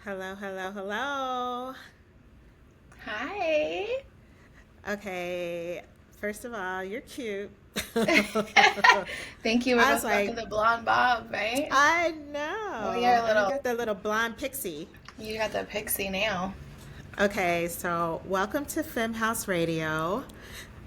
Hello, hello, hello. Hi. Okay, first of all, you're cute. Thank you. We're I was both rocking like, the blonde bob, right? I We are know. a And you little. got that little blonde pixie. You got the pixie now. Okay, so welcome to Femme House Radio.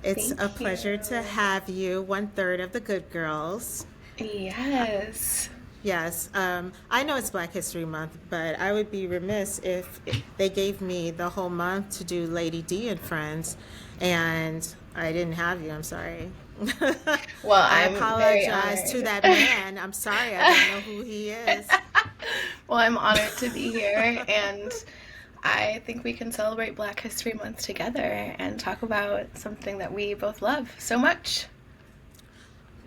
It's a Thank pleasure to you. have you, one third of the good girls. Yes. Yes, I know it's Black History Month, but I would be remiss if they gave me the whole month to do Lady D and Friends, and I didn't have you. I'm sorry. Well, I I'm very apologize to honored. that man. I'm sorry, I don't know who he is. Well, I'm honored to be here, and I think we can celebrate Black History Month together and talk about something that we both love so much.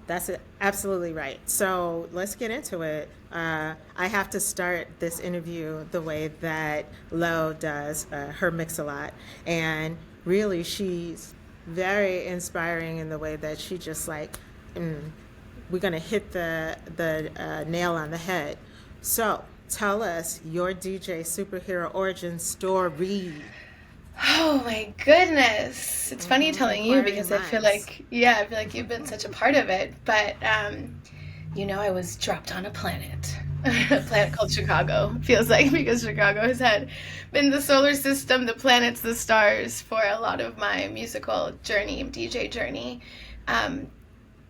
That's it, absolutely right. So let's get into it. I have to start this interview the way that Lo does her mix a lot. And really, she's very inspiring in the way that she just like, mm, we're going to hit the nail on the head. So tell us your DJ superhero origin story. Oh my goodness. It's funny telling you Inquiring because I feel minds. like, yeah, I feel like you've been such a part of it. But, I was dropped on a planet, a planet called Chicago, feels like, because Chicago has had been the solar system, the planets, the stars for a lot of my musical journey, DJ journey. Um,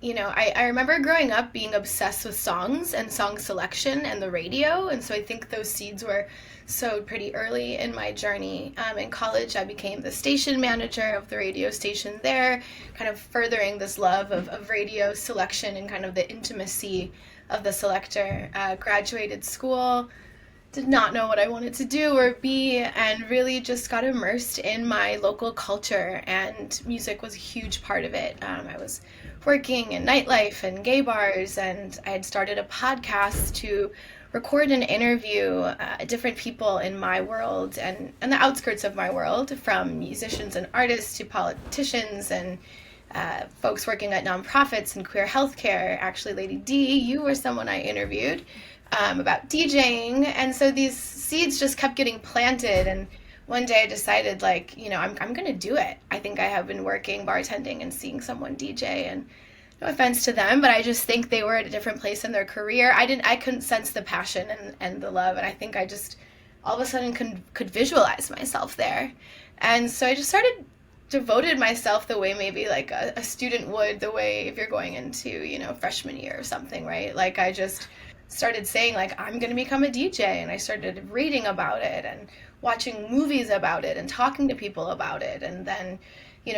I remember growing up being obsessed with songs and song selection and the radio. And so I think those seeds were sowed pretty early in my journey. In college, I became the station manager of the radio station there, kind of furthering this love of radio selection and kind of the intimacy of the selector. Graduated school, did not know what I wanted to do or be, and really just got immersed in my local culture. And music was a huge part of it. I was working in nightlife and gay bars, and I had started a podcast to record and interview different people in my world and the outskirts of my world, from musicians and artists to politicians and folks working at nonprofits and queer healthcare. Actually, Lady D, you were someone I interviewed about DJing. And so these seeds just kept getting planted. And one day I decided, like, I'm going to do it. I think I have been working bartending and seeing someone DJ. And no offense to them, but I just think they were at a different place in their career. I couldn't sense the passion and the love. And I think I just all of a sudden could visualize myself there. And so I just started devoted myself the way maybe like a student would, the way if you're going into freshman year or something, right? Like I just started saying, like, I'm going to become a DJ, and I started reading about it and watching movies about it and talking to people about it, and then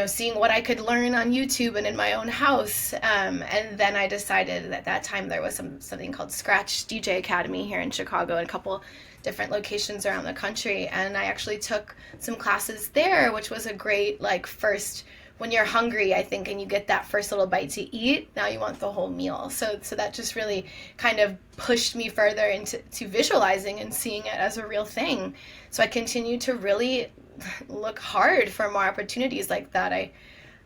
seeing what I could learn on YouTube and in my own house. And then I decided at that time there was something called Scratch DJ Academy here in Chicago and a couple different locations around the country. And I actually took some classes there, which was a great, like, first, when you're hungry, I think, and you get that first little bite to eat, now you want the whole meal. So that just really kind of pushed me further into visualizing and seeing it as a real thing. So I continued to really look hard for more opportunities like that.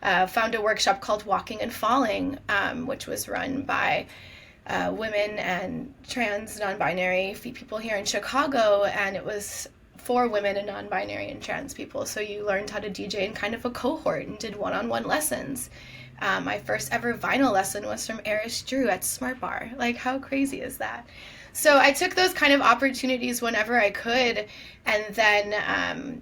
I found a workshop called Walking and Falling, which was run by women and trans non-binary people here in Chicago, and it was for women and non-binary and trans people. So you learned how to DJ in kind of a cohort and did one-on-one lessons. My first ever vinyl lesson was from Eris Drew at Smart Bar. Like, how crazy is that? So I took those kind of opportunities whenever I could, and then,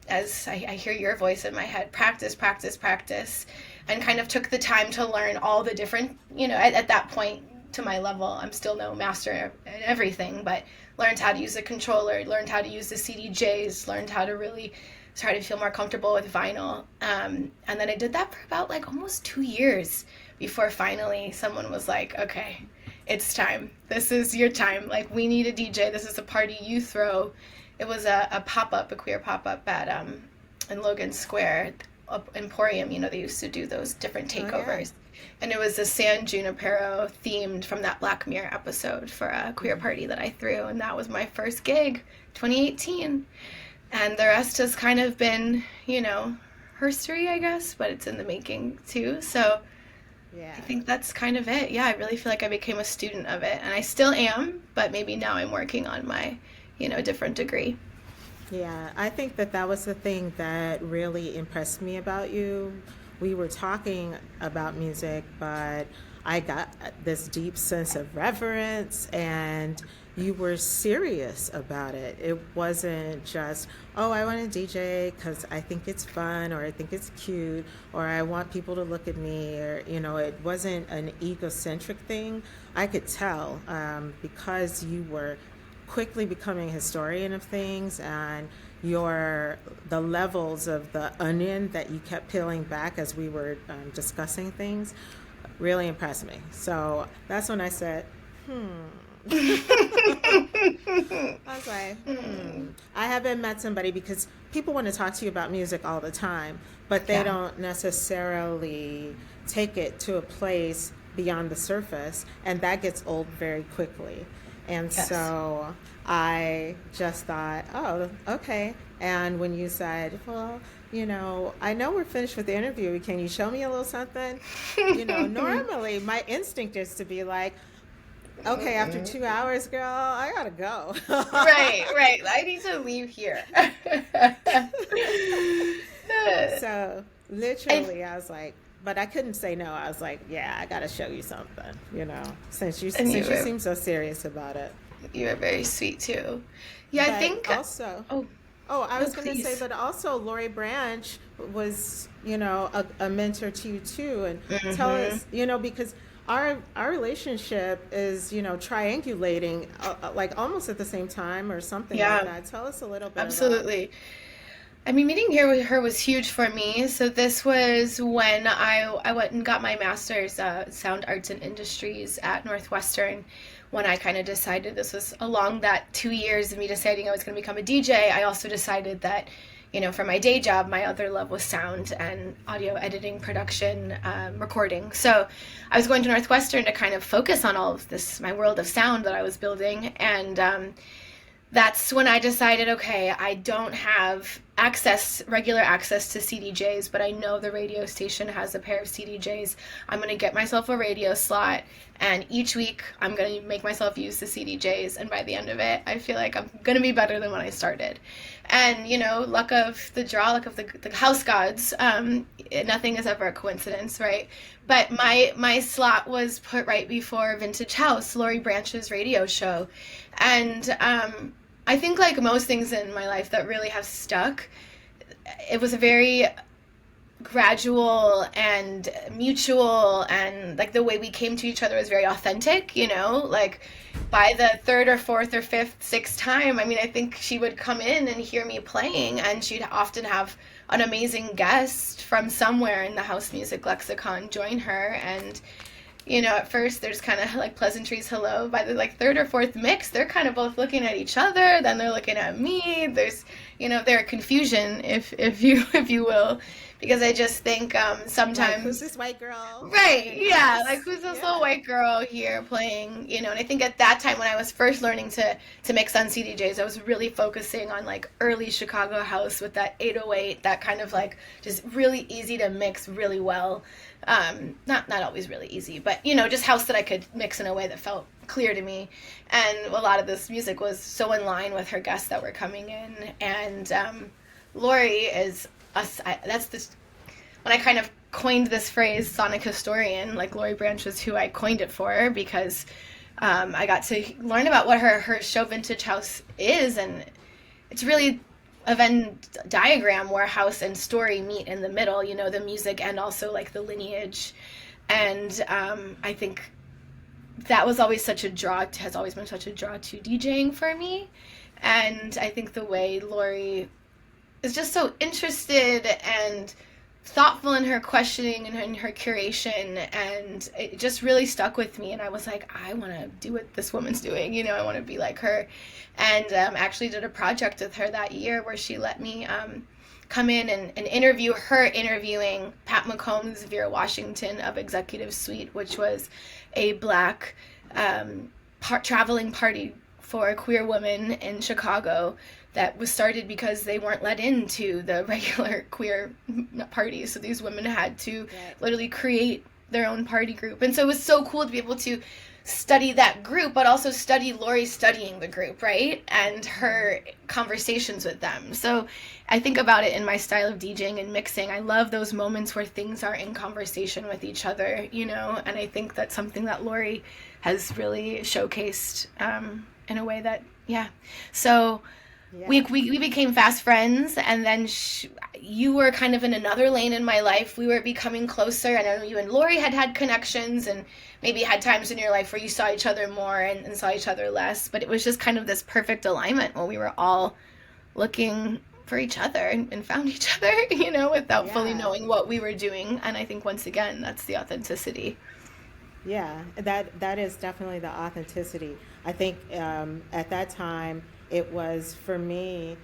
as I hear your voice in my head, practice, practice, practice, and kind of took the time to learn all the different, at that point, to my level, I'm still no master in everything, but learned how to use the controller, learned how to use the CDJs, learned how to really try to feel more comfortable with vinyl. And then I did that for about like almost 2 years before finally someone was like, okay, it's time. This is your time. Like, we need a DJ. This is a party you throw. It was a pop-up, a queer pop-up at in Logan Square, Emporium. They used to do those different Oh, yeah. takeovers. And it was a San Junipero themed from that Black Mirror episode for a queer Mm-hmm. party that I threw. And that was my first gig, 2018. And the rest has kind of been, herstory, I guess, but it's in the making too. So I Yeah. think that's kind of it. Yeah, I really feel like I became a student of it, and I still am, but maybe now I'm working on my, a different degree. Yeah, I think that that was the thing that really impressed me about you. We were talking about music, but I got this deep sense of reverence, and you were serious about it. It wasn't just, oh, I want to DJ because I think it's fun or I think it's cute or I want people to look at me, or, it wasn't an egocentric thing. I could tell because you were quickly becoming a historian of things, and the levels of the onion that you kept peeling back as we were discussing things really impressed me. So that's when I said, I was like, I haven't met somebody, because people want to talk to you about music all the time, but they Yeah. don't necessarily take it to a place beyond the surface, and that gets old very quickly. And Yes. so I just thought, oh, okay. And when you said, well, I know we're finished with the interview. Can you show me a little something? Normally my instinct is to be like, okay, after 2 hours, girl, I gotta go. Right. I need to leave here. So literally, I was like, but I couldn't say no. I was like, yeah, I gotta show you something, since you And seem so serious about it. you were very sweet too. Yeah, I But think. also, Oh, I no, was going to say, please. but also Lori Branch was, a mentor to you too. And tell Hmm. us, because our relationship is, triangulating, like almost at the same time or something like Yeah, that. Tell us a little bit about. absolutely. I mean, meeting here with her was huge for me. So this was when I went and got my master's sound arts and industries at Northwestern. When I kind of decided, this was along that 2 years of me deciding I was going to become a DJ. I also decided that, for my day job, my other love was sound and audio editing, production, recording. So I was going to Northwestern to kind of focus on all of this, my world of sound that I was building. And that's when I decided, okay, I don't have regular access to CDJs, but I know the radio station has a pair of CDJs. I'm going to get myself a radio slot, and each week I'm going to make myself use the CDJs, and by the end of it, I feel like I'm going to be better than when I started. And, luck of the draw, luck of the house gods, nothing is ever a coincidence, right? But my slot was put right before Vintage House, Lori Branch's radio show. And I think, like most things in my life that really have stuck, it was a very gradual and mutual, and like the way we came to each other was very authentic, like by the third or fourth or fifth, sixth time, I mean, I think she would come in and hear me playing, and she'd often have an amazing guest from somewhere in the house music lexicon join her. And at first there's kind of like pleasantries, hello. By the like third or fourth mix, they're kind of both looking at each other. Then they're looking at me. There's, there confusion, if you will, because I just think Like, who's sometimes. this white girl Right, in the yeah, like house? who's this little Yeah. white girl here playing, and I think at that time when I was first learning to mix on CDJs, I was really focusing on like early Chicago house with that 808, that kind of like just really easy to mix really well. Not always really easy, but just house that I could mix in a way that felt clear to me. And a lot of this music was so in line with her guests that were coming in. And Lori is us. That's this when I kind of coined this phrase sonic historian, like Lori Branch was who I coined it for, because I got to learn about what her show Vintage House is, and it's really a Venn diagram where house and story meet in the middle, the music and also like the lineage. And I think that was always such a draw, has always been such a draw to DJing for me. And I think the way Lori is just so interested and thoughtful in her questioning and in her curation, and it just really stuck with me. And I was like, I want to do what this woman's doing, I want to be like her. And actually did a project with her that year where she let me come in and interview her interviewing Pat McCombs Vera Washington of Executive Suite, which was a black traveling party for queer women in Chicago that was started because they weren't let into the regular queer parties. So these women had to Right. literally create their own party group. And so it was so cool to be able to study that group, but also study Lori studying the group, right? And her conversations with them. So I think about it in my style of DJing and mixing. I love those moments where things are in conversation with each other, you know, and I think that's something that Lori has really showcased in a way that, yeah. So Yeah. we became fast friends, and then you were kind of in another lane in my life. We were becoming closer, and I know you and Lori had connections, and maybe had times in your life where you saw each other more and saw each other less, but it was just kind of this perfect alignment where we were all looking for each other and found each other, you know, without fully Yeah. knowing what we were doing. And I think once again, that's the authenticity. Yeah, that is definitely the authenticity. I think at that time it was for me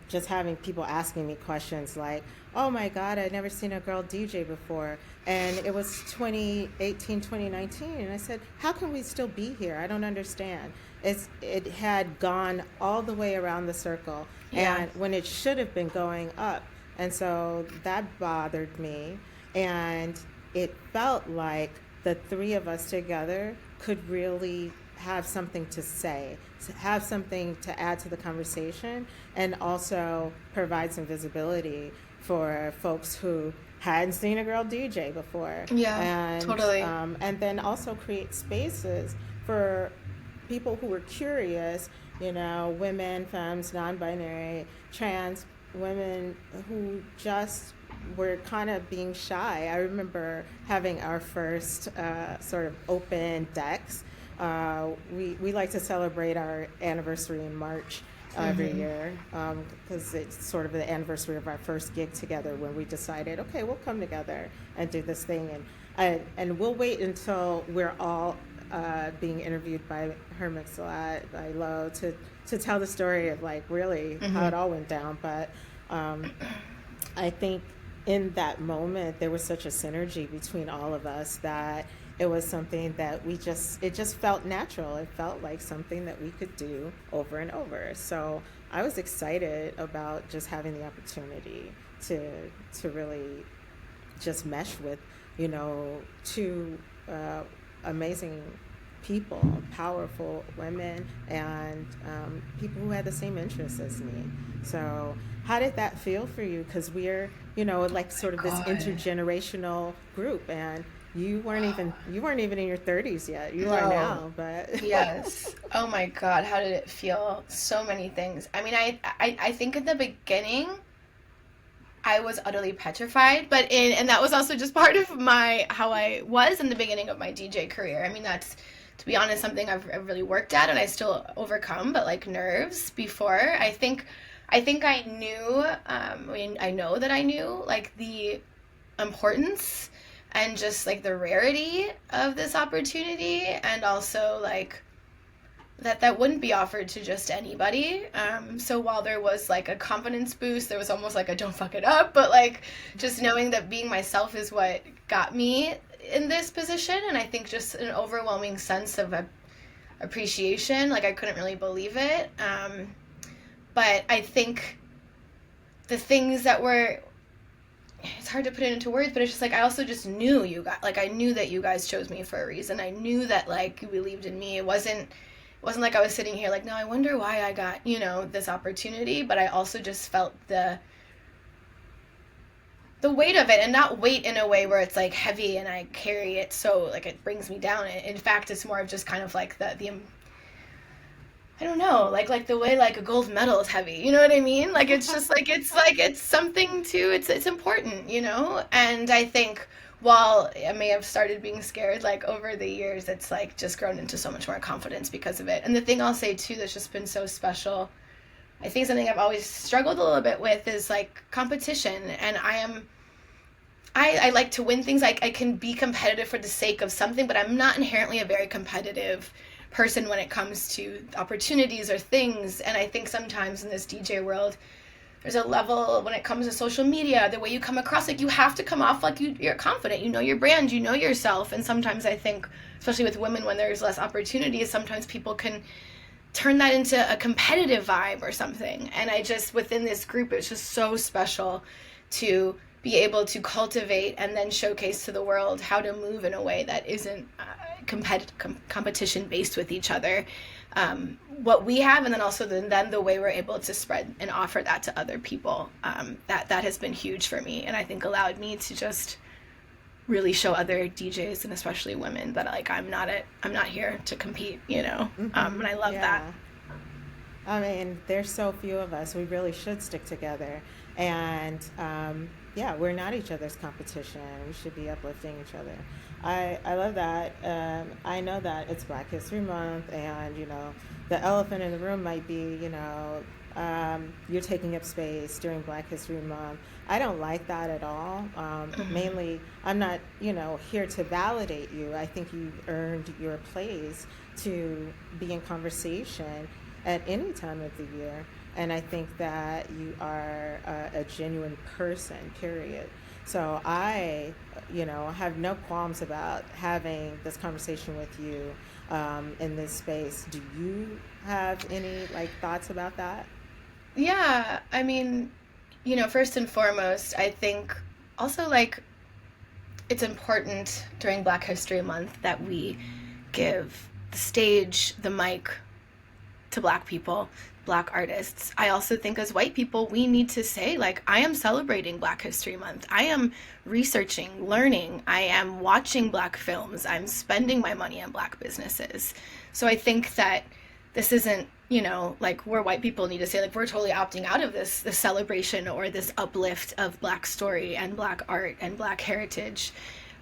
just having people asking me questions like, "Oh my God, I'd never seen a girl DJ before," and it was 2018, 2019, and I said, "How can we still be here? I don't understand." It had gone all the way around the circle, Yeah. and when it should have been going up, and so that bothered me, and it felt like the three of us together could really have something to say, have something to add to the conversation, and also provide some visibility for folks who hadn't seen a girl DJ before. Yeah, totally. And then also create spaces for people who were curious, you know, women, femmes, non-binary, trans women who just were kind of being shy. I remember having our first sort of open decks. We like to celebrate our anniversary in March every year because it's sort of the anniversary of our first gig together when we decided, okay, we'll come together and do this thing, and we'll wait until we're all being interviewed by Her Mix-a-Lot, by Lo, to tell the story of like really how it all went down. But I think in that moment there was such a synergy between all of us that it was something that it just felt natural. It felt like something that we could do over and over. So I was excited about just having the opportunity to really just mesh with, you know, two amazing people, powerful women, and people who had the same interests as me. So how did that feel for you? Because we're, you know, like sort of this intergenerational group, and you weren't even in your 30s yet. You are now, but Yes. Oh my God, how did it feel? So many things. I mean, I think at the beginning I was utterly petrified, and that was also just part of how I was in the beginning of my DJ career. I mean, that's, to be honest, something I've really worked at and I still overcome, but like nerves before. I think I knew, I know that I knew like the importance and just like the rarity of this opportunity, and also like that wouldn't be offered to just anybody. So while there was like a confidence boost, there was almost like a don't fuck it up, but like just knowing that being myself is what got me in this position. And I think just an overwhelming sense of appreciation. Like I couldn't really believe it. But I think the things that were, it's hard to put it into words, but it's just like I also just knew you guys, like I knew that you guys chose me for a reason. I knew that like you believed in me. It wasn't like I was sitting here like, no, I wonder why I got, you know, this opportunity. But I also just felt the weight of it, and not weight in a way where it's like heavy and I carry it so like it brings me down. In fact, it's more of just kind of like the I don't know, like the way like a gold medal is heavy, you know what I mean? Like it's just like it's something to, it's important, you know? And I think while I may have started being scared, like over the years, it's like just grown into so much more confidence because of it. And the thing I'll say too that's just been so special, I think something I've always struggled a little bit with is like competition. And I like to win things. I can be competitive for the sake of something, but I'm not inherently a very competitive person when it comes to opportunities or things. And I think sometimes in this DJ world, there's a level when it comes to social media, the way you come across, like you have to come off like you're confident, you know your brand, you know yourself. And sometimes I think, especially with women, when there's less opportunities, sometimes people can turn that into a competitive vibe or something. And I just, within this group, it's just so special to be able to cultivate and then showcase to the world how to move in a way that isn't competition based with each other, what we have, and then also then the way we're able to spread and offer that to other people. That has been huge for me, and I think allowed me to just really show other DJs, and especially women, that like I'm not here to compete, you know. And I love that. Yeah. I mean, there's so few of us. We really should stick together. And yeah, we're not each other's competition. We should be uplifting each other. I love that. I know that it's Black History Month, and, you know, the elephant in the room might be, you know, you're taking up space during Black History Month. I don't like that at all. Mainly, I'm not, you know, here to validate you. I think you've earned your place to be in conversation at any time of the year. And I think that you are a genuine person, period. So I, you know, have no qualms about having this conversation with you in this space. Do you have any like thoughts about that? Yeah, I mean, you know, first and foremost, I think also like it's important during Black History Month that we give the stage, the mic, to Black people, Black artists. I also think as white people, we need to say, like, I am celebrating Black History Month. I am researching, learning. I am watching Black films. I'm spending my money on Black businesses. So I think that this isn't, you know, like where white people need to say, like, we're totally opting out of this celebration or this uplift of Black story and Black art and Black heritage.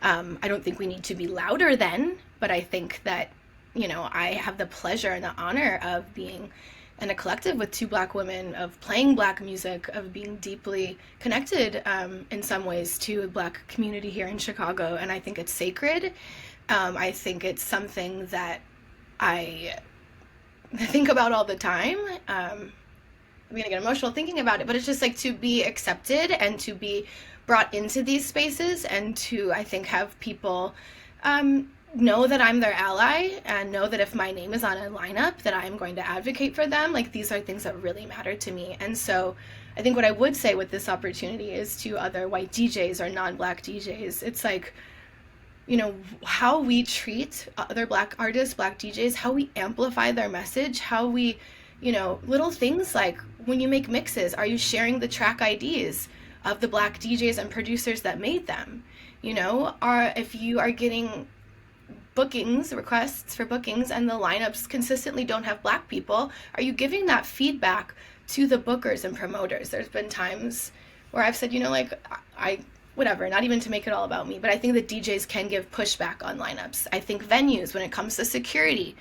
I don't think we need to be louder then, but I think that, you know, I have the pleasure and the honor of being in a collective with two Black women, of playing Black music, of being deeply connected in some ways to the Black community here in Chicago. And I think it's sacred. I think it's something that I think about all the time. I'm gonna get emotional thinking about it, but it's just like to be accepted and to be brought into these spaces, and to, I think, have people know that I'm their ally, and know that if my name is on a lineup that I'm going to advocate for them. Like, these are things that really matter to me. And so I think what I would say with this opportunity is to other white DJs or non-Black DJs, it's like, you know, how we treat other Black artists, Black DJs, how we amplify their message, how we, you know, little things like when you make mixes, are you sharing the track IDs of the Black DJs and producers that made them? You know, if you are getting requests for bookings, and the lineups consistently don't have Black people, are you giving that feedback to the bookers and promoters? There's been times where I've said, you know, like, whatever, not even to make it all about me, but I think that DJs can give pushback on lineups. I think venues, when it comes to security,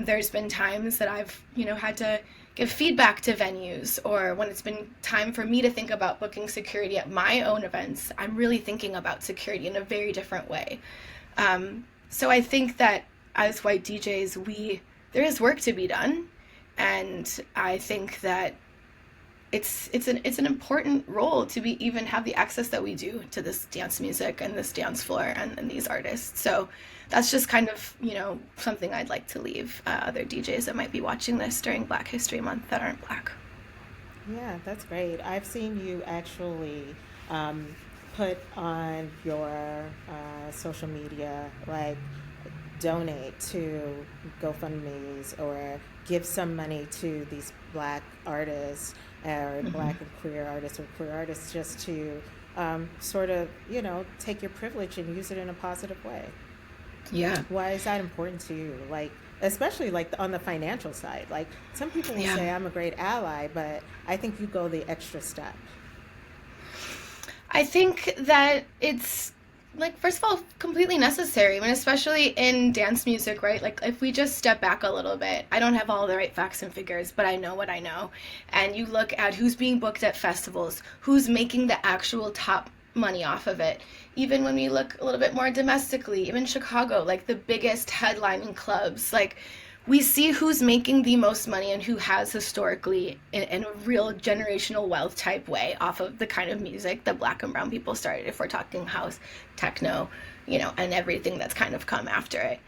there's been times that I've, you know, had to give feedback to venues, or when it's been time for me to think about booking security at my own events, I'm really thinking about security in a very different way. So I think that as white DJs, there is work to be done, and I think that it's an important role to be even have the access that we do to this dance music and this dance floor and these artists. So that's just kind of, you know, something I'd like to leave other DJs that might be watching this during Black History Month that aren't Black. Yeah, that's great. I've seen you actually put on your social media, like, donate to GoFundMe's or give some money to these Black artists or Black and queer artists, or queer artists, just to sort of, you know, take your privilege and use it in a positive way. Yeah. Why is that important to you? Like, especially like on the financial side. Like, some people will say I'm a great ally, but I think you go the extra step. I think that it's, like, first of all, completely necessary. I mean, especially in dance music, right? Like, if we just step back a little bit, I don't have all the right facts and figures, but I know what I know. And you look at who's being booked at festivals, who's making the actual top money off of it. Even when we look a little bit more domestically, even Chicago, like the biggest headlining clubs, like, we see who's making the most money and who has historically in a real generational wealth type way off of the kind of music that Black and brown people started, if we're talking house, techno, you know, and everything that's kind of come after it.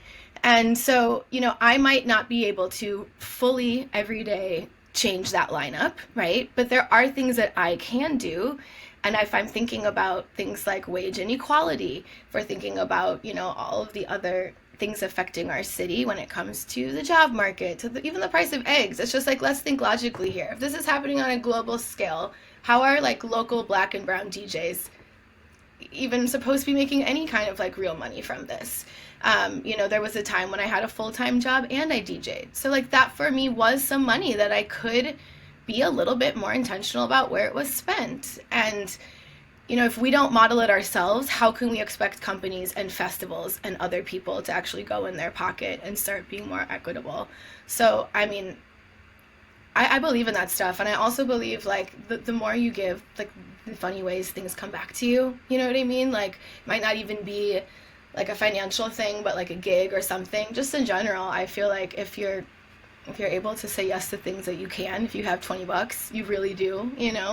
And so, you know, I might not be able to fully every day change that lineup, right? But there are things that I can do. And if I'm thinking about things like wage inequality, if we're thinking about, you know, all of the other things affecting our city when it comes to the job market, to even the price of eggs. It's just like, let's think logically here. If this is happening on a global scale, how are like local black and brown DJs even supposed to be making any kind of like real money from this? There was a time when I had a full-time job and I DJ'd. So like that for me was some money that I could be a little bit more intentional about where it was spent. And if we don't model it ourselves, how can we expect companies and festivals and other people to actually go in their pocket and start being more equitable? So, I mean, I believe in that stuff. And I also believe, like, the more you give, like, in funny ways, things come back to you. You know what I mean? Like, it might not even be, like, a financial thing, but, like, a gig or something. Just in general, I feel like if you're able to say yes to things that you can, if you have $20, you really do,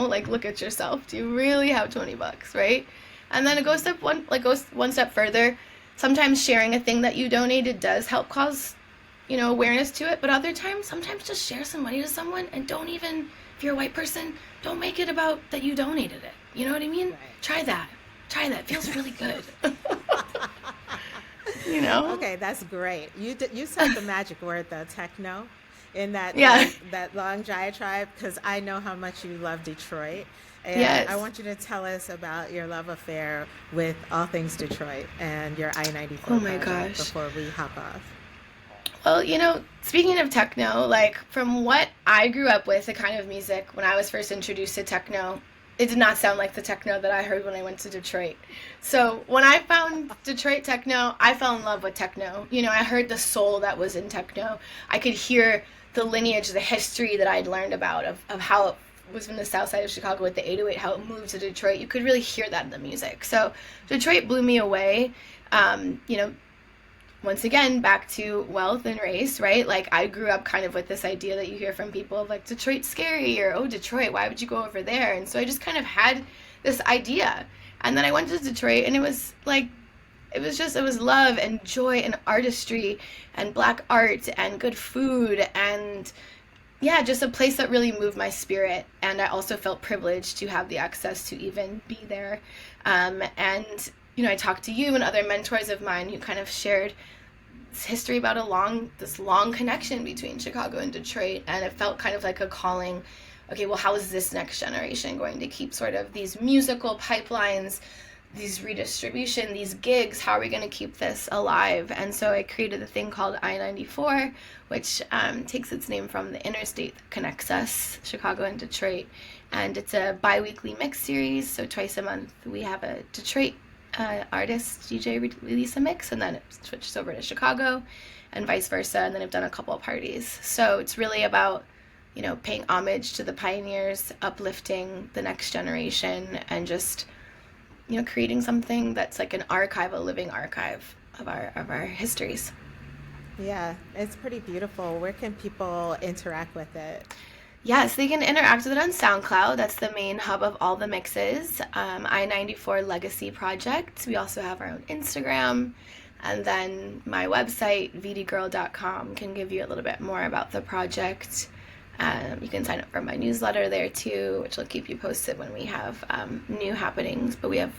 like, look at yourself. Do you really have $20, right? And then it goes one step further. Sometimes sharing a thing that you donated does help cause, awareness to it. But other times, sometimes just share some money to someone and don't even, if you're a white person, don't make it about that you donated it. You know what I mean? Right. Try that. It feels really good. Okay, that's great. You said the magic word though, techno, in that that long diatribe, because I know how much you love Detroit, and yes. I want you to tell us about your love affair with all things Detroit and your I-94 oh my gosh. Before we hop off. Well, speaking of techno, like from what I grew up with, the kind of music when I was first introduced to techno, it did not sound like the techno that I heard when I went to Detroit. So when I found Detroit techno, I fell in love with techno. I heard the soul that was in techno. I could hear the lineage, the history that I'd learned about of how it was from the south side of Chicago with the 808, how it moved to Detroit. You could really hear that in the music. So Detroit blew me away. Once again, back to wealth and race, right? Like, I grew up kind of with this idea that you hear from people of, like, Detroit's scary, or, oh, Detroit, why would you go over there? And so I just kind of had this idea. And then I went to Detroit, and it was, like, it was love and joy and artistry and black art and good food and, yeah, just a place that really moved my spirit. And I also felt privileged to have the access to even be there. I talked to you and other mentors of mine who kind of shared this history about this long connection between Chicago and Detroit, and it felt kind of like a calling. Okay, well, how is this next generation going to keep sort of these musical pipelines, these redistribution, these gigs? How are we going to keep this alive? And so I created a thing called I-94, which takes its name from the interstate that connects us, Chicago and Detroit. And it's a bi-weekly mix series, so twice a month we have a Detroit artist DJ release a mix, and then it switches over to Chicago and vice versa, and then I've done a couple of parties. So it's really about paying homage to the pioneers, uplifting the next generation, and just creating something that's like an archive, a living archive of our histories. Yeah, it's pretty beautiful. Where can people interact with it? Yes, they can interact with it on SoundCloud. That's the main hub of all the mixes. I-94 Legacy Project. We also have our own Instagram. And then my website, VITIGRRL.com, can give you a little bit more about the project. You can sign up for my newsletter there too, which will keep you posted when we have new happenings. But we have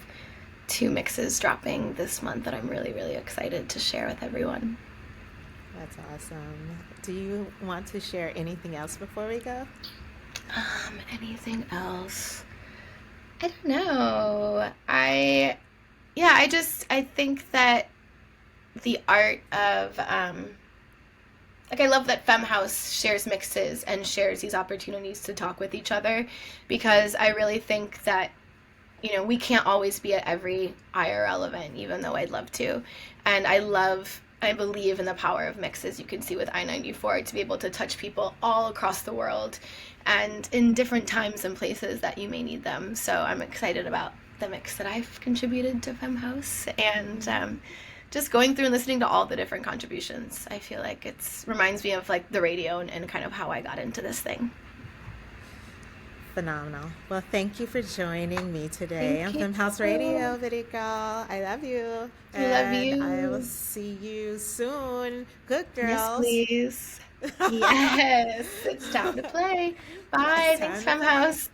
2 mixes dropping this month that I'm really, really excited to share with everyone. That's awesome. Do you want to share anything else before we go? Anything else? I don't know. I think that the art of, I love that Femme House shares mixes and shares these opportunities to talk with each other, because I really think that, we can't always be at every IRL event, even though I'd love to. And I believe in the power of mixes. You can see with I-94 to be able to touch people all across the world and in different times and places that you may need them. So I'm excited about the mix that I've contributed to Femme House, and just going through and listening to all the different contributions. I feel like it reminds me of like the radio and kind of how I got into this thing. Phenomenal. Well, thank you for joining me today on Femme House Radio, Viti Girl. I love you. I love you. I will see you soon. Good girls. Yes, please. Yes, it's time to play. Bye. Thanks, Femme House.